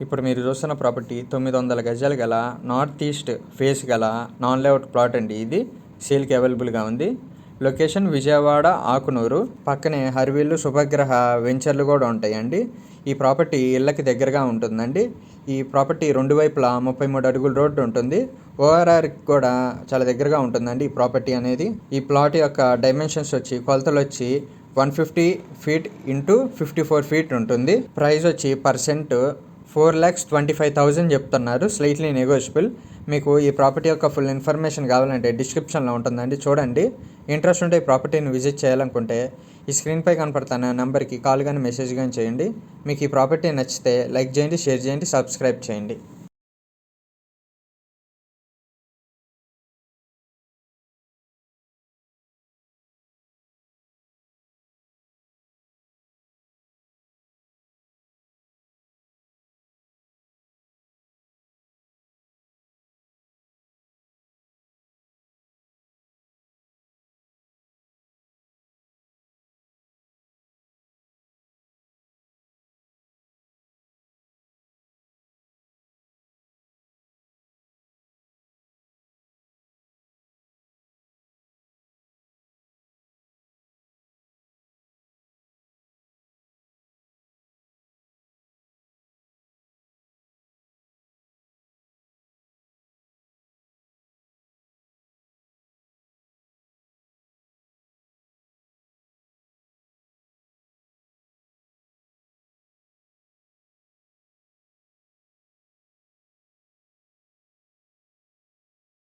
ఇప్పుడు మీరు చూస్తున్న ప్రాపర్టీ 900 గజాలు గల నార్త్ ఈస్ట్ ఫేస్ గల నాన్ లేఅవుట్ ప్లాట్ అండి. ఇది సేల్కి అవైలబుల్గా ఉంది. లొకేషన్ విజయవాడ ఆకునూరు. పక్కనే హర్వీలు శుభగ్రహ వెంచర్లు కూడా ఉంటాయండి. ఈ ప్రాపర్టీ ఇళ్ళకి దగ్గరగా ఉంటుందండి. ఈ ప్రాపర్టీ రెండు వైపులా 33 అడుగుల రోడ్డు ఉంటుంది. ఓఆర్ఆర్కి కూడా చాలా దగ్గరగా ఉంటుందండి ఈ ప్రాపర్టీ అనేది. ఈ ప్లాట్ యొక్క డైమెన్షన్స్ వచ్చి కొలతలు వచ్చి 150 feet ఇంటూ 54 feet ఉంటుంది. ప్రైస్ వచ్చి పర్సెంట్ 4,25,000 చెప్తున్నారు. Slightly negotiable. మీకు ఈ ప్రాపర్టీ యొక్క ఫుల్ ఇన్ఫర్మేషన్ కావాలంటే డిస్క్రిప్షన్లో ఉంటుందండి, చూడండి. ఇంట్రెస్ట్ ఉంటే ఈ ప్రాపర్టీని విజిట్ చేయాలనుకుంటే ఈ స్క్రీన్పై కనపడుతున్న నెంబర్కి కాల్ కానీ మెసేజ్ కానీ చేయండి. మీకు ఈ ప్రాపర్టీ నచ్చితే లైక్ చేయండి, షేర్ చేయండి, సబ్స్క్రైబ్ చేయండి.